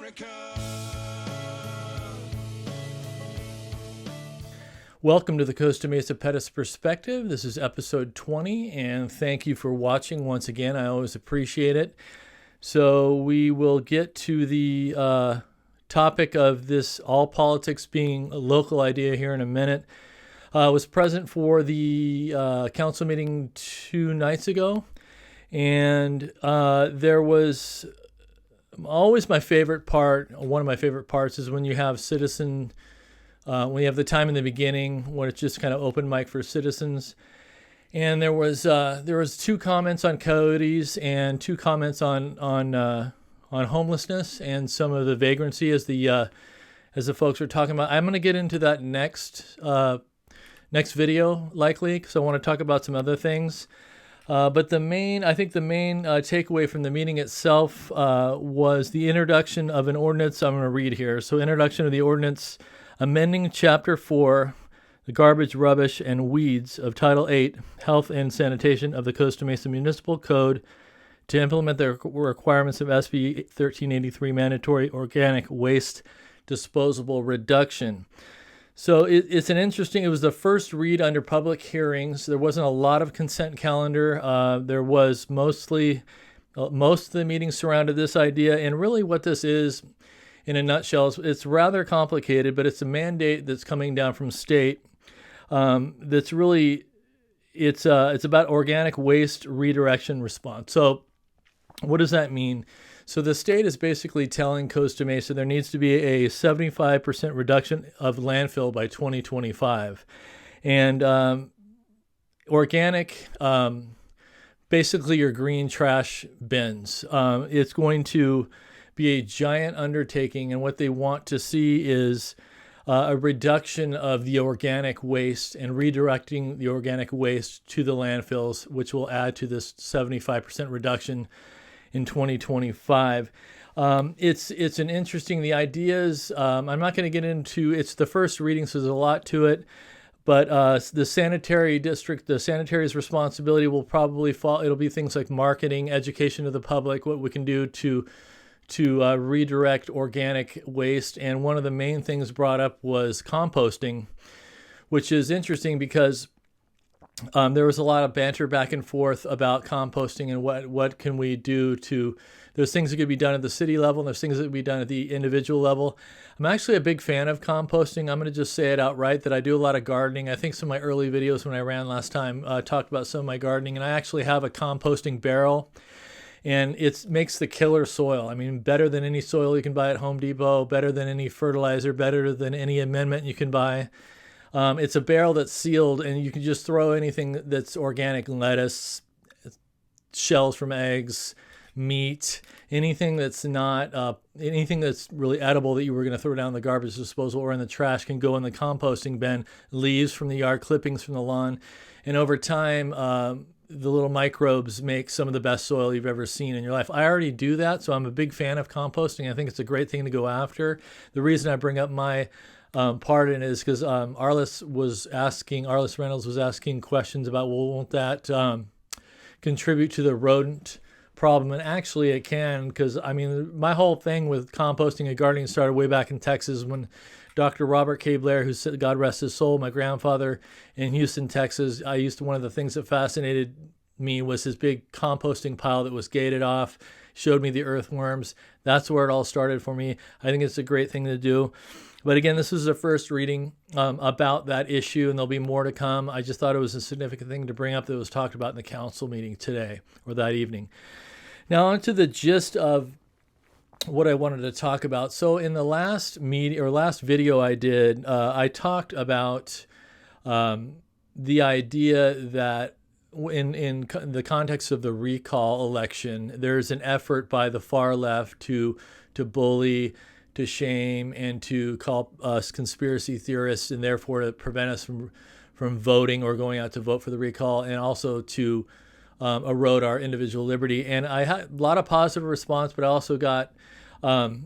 America. Welcome to the Costa Mesa Pettis Perspective. This is episode 20, and thank you for watching once again. I always appreciate it. So we will get to the topic of this all politics being a local idea here in a minute. I was present for the council meeting 2 nights ago, and there was always my favorite part. One of my favorite parts is when you have when you have the time in the beginning when it's just kind of open mic for citizens. And there was 2 comments on coyotes and 2 comments on homelessness and some of the vagrancy as the folks were talking about. I'm going to get into that next video likely, because I want to talk about some other things. But the main takeaway from the meeting itself was the introduction of an ordinance. I'm going to read here. So, introduction of the ordinance amending Chapter 4, the Garbage, Rubbish, and Weeds of Title 8, Health and Sanitation of the Costa Mesa Municipal Code to implement the requirements of SB 1383 mandatory organic waste disposable reduction. So it was the first read under public hearings. There wasn't a lot of consent calendar. There was most of the meetings surrounded this idea, and really what this is, in a nutshell, it's rather complicated, but it's a mandate that's coming down from state. That's really, it's about organic waste redirection response. So what does that mean? So the state is basically telling Costa Mesa there needs to be a 75% reduction of landfill by 2025. And organic, basically your green trash bins. It's going to be a giant undertaking, and what they want to see is a reduction of the organic waste and redirecting the organic waste to the landfills, which will add to this 75% reduction in 2025. It's an interesting, the ideas, I'm not going to get into, it's the first reading, so there's a lot to it, but the sanitary district, the sanitary's responsibility will probably fall. It'll be things like marketing, education to the public, what we can do to redirect organic waste. And one of the main things brought up was composting, which is interesting because there was a lot of banter back and forth about composting and what can we do there's things that could be done at the city level and there's things that could be done at the individual level. I'm actually a big fan of composting. I'm going to just say it outright that I do a lot of gardening. I think some of my early videos when I ran last time talked about some of my gardening, and I actually have a composting barrel. And it makes the killer soil. I mean, better than any soil you can buy at Home Depot, better than any fertilizer, better than any amendment you can buy. It's a barrel that's sealed, and you can just throw anything that's organic, lettuce, shells from eggs, meat, anything that's not, anything that's really edible that you were going to throw down in the garbage disposal or in the trash can go in the composting bin. Leaves from the yard, clippings from the lawn. And over time, the little microbes make some of the best soil you've ever seen in your life. I already do that, so I'm a big fan of composting. I think it's a great thing to go after. The reason I bring up my part in it is because Arliss Reynolds was asking questions about, well, won't that contribute to the rodent problem? And actually it can, because I mean, my whole thing with composting and gardening started way back in Texas when Dr. Robert K. Blair, who said, God rest his soul, my grandfather in Houston, Texas, one of the things that fascinated me was his big composting pile that was gated off, showed me the earthworms. That's where it all started for me. I think it's a great thing to do. But again, this is the first reading about that issue, and there'll be more to come. I just thought it was a significant thing to bring up that was talked about in the council meeting today or that evening. Now on to the gist of what I wanted to talk about. So in the last video I did, I talked about the idea that in the context of the recall election, there's an effort by the far left to bully, to shame, and to call us conspiracy theorists, and therefore to prevent us from voting or going out to vote for the recall, and also to erode our individual liberty. And I had a lot of positive response, but I also got the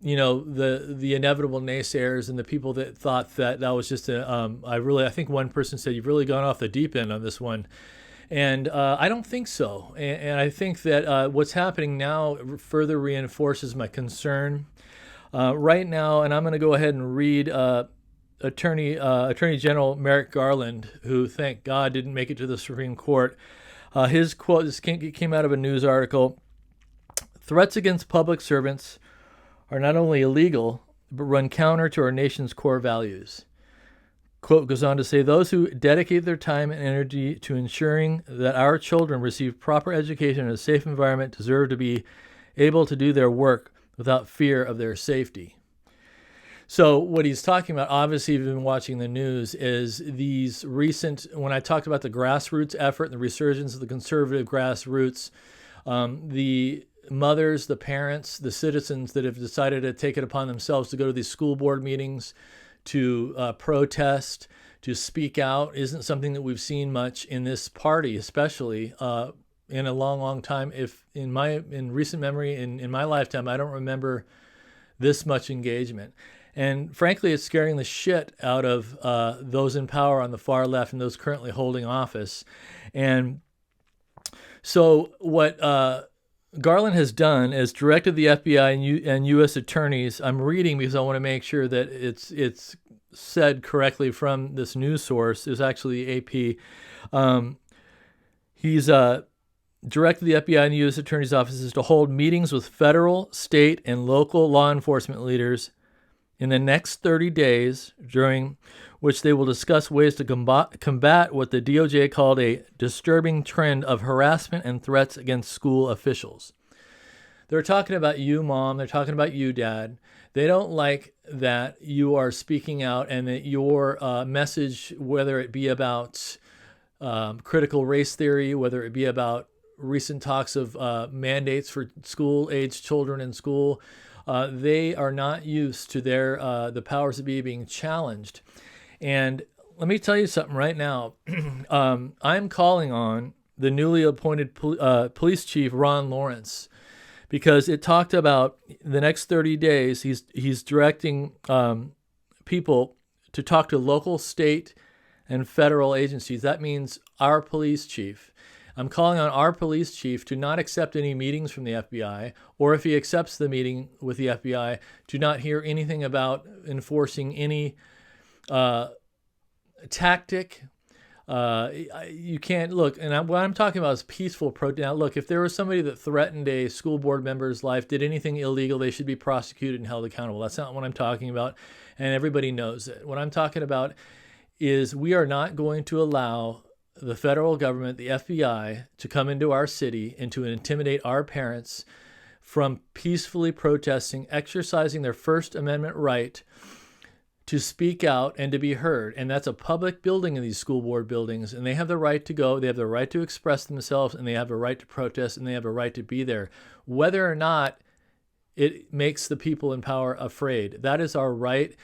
inevitable naysayers and the people that thought that was just I think one person said, you've really gone off the deep end on this one. And I don't think so. And I think that what's happening now further reinforces my concern. Right now, and I'm going to go ahead and read Attorney General Merrick Garland, who, thank God, didn't make it to the Supreme Court. His quote, this came out of a news article: "Threats against public servants are not only illegal, but run counter to our nation's core values." Quote goes on to say, "Those who dedicate their time and energy to ensuring that our children receive proper education in a safe environment deserve to be able to do their work without fear of their safety." So what he's talking about, obviously, if you've been watching the news, is these recent, when I talked about the grassroots effort and the resurgence of the conservative grassroots, the mothers, the parents, the citizens that have decided to take it upon themselves to go to these school board meetings, to protest, to speak out, isn't something that we've seen much in this party, especially in a long, long time. If in recent memory, in my lifetime, I don't remember this much engagement. And frankly, it's scaring the shit out of those in power on the far left and those currently holding office. And so what Garland has done is directed the FBI and U.S. attorneys. I'm reading because I want to make sure that it's said correctly from this news source. It's actually AP. He's directed the FBI and U.S. attorneys' offices to hold meetings with federal, state, and local law enforcement leaders in the next 30 days, during which they will discuss ways to combat what the D.O.J. called a disturbing trend of harassment and threats against school officials. They're talking about you, Mom. They're talking about you, Dad. They don't like that you are speaking out and that your message, whether it be about critical race theory, whether it be about recent talks of mandates for school-aged children in school, they are not used to the powers that be being challenged. And let me tell you something right now. I'm calling on the newly appointed police chief, Ron Lawrence, because it talked about the next 30 days, he's directing people to talk to local, state, and federal agencies. That means our police chief. I'm calling on our police chief to not accept any meetings from the FBI, or if he accepts the meeting with the FBI, to not hear anything about enforcing any tactic. You can't look, and what I'm talking about is peaceful protest. Now, look, if there was somebody that threatened a school board member's life, did anything illegal, they should be prosecuted and held accountable. That's not what I'm talking about, and everybody knows it. What I'm talking about is we are not going to allow the federal government, the FBI, to come into our city and to intimidate our parents from peacefully protesting, exercising their First Amendment right to speak out and to be heard. And that's a public building in these school board buildings, and they have the right to go, they have the right to express themselves, and they have a right to protest, and they have a right to be there. Whether or not it makes the people in power afraid, that is our right.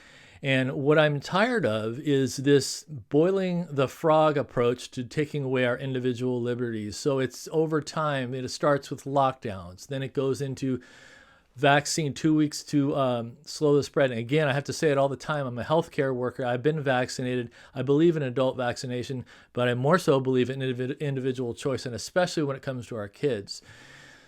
And what I'm tired of is this boiling the frog approach to taking away our individual liberties. So it's over time. It starts with lockdowns. Then it goes into vaccine, 2 weeks to slow the spread. And again, I have to say it all the time. I'm a healthcare worker. I've been vaccinated. I believe in adult vaccination, but I more so believe in individual choice, and especially when it comes to our kids.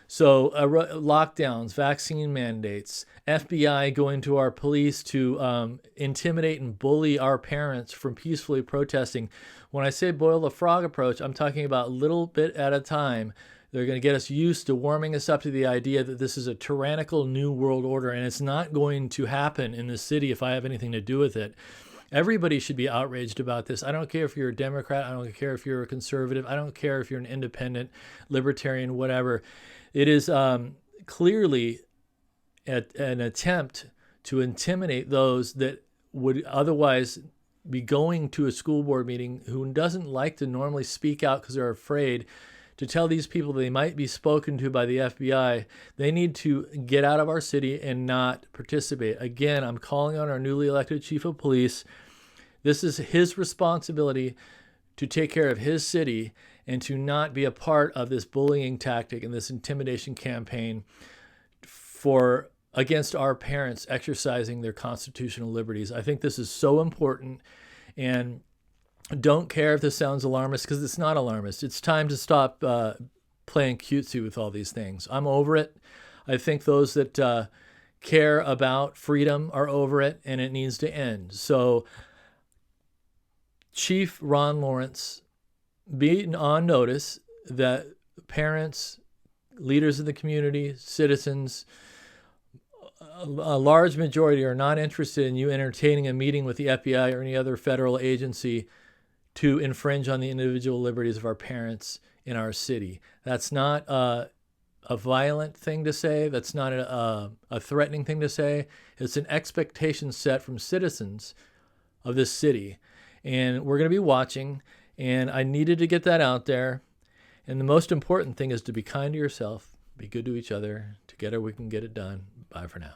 So lockdowns, vaccine mandates, FBI going to our police to intimidate and bully our parents from peacefully protesting. When I say boil the frog approach, I'm talking about a little bit at a time. They're going to get us used to warming us up to the idea that this is a tyrannical new world order, and it's not going to happen in this city if I have anything to do with it. Everybody should be outraged about this. I don't care if you're a Democrat. I don't care if you're a conservative. I don't care if you're an independent, libertarian, whatever. It is clearly an attempt to intimidate those that would otherwise be going to a school board meeting, who doesn't like to normally speak out because they're afraid, to tell these people they might be spoken to by the FBI. They need to get out of our city and not participate. Again, I'm calling on our newly elected chief of police. This is his responsibility to take care of his city and to not be a part of this bullying tactic and this intimidation campaign against our parents exercising their constitutional liberties. I think this is so important. And Don't care if this sounds alarmist, because it's not alarmist. It's time to stop playing cutesy with all these things. I'm over it. I think those that care about freedom are over it, and it needs to end. So Chief Ron Lawrence, be on notice that parents, leaders of the community, citizens, a large majority are not interested in you entertaining a meeting with the FBI or any other federal agency to infringe on the individual liberties of our parents in our city. That's not a violent thing to say. That's not a threatening thing to say. It's an expectation set from citizens of this city. And we're going to be watching, and I needed to get that out there. And the most important thing is to be kind to yourself, be good to each other. Together we can get it done. Bye for now.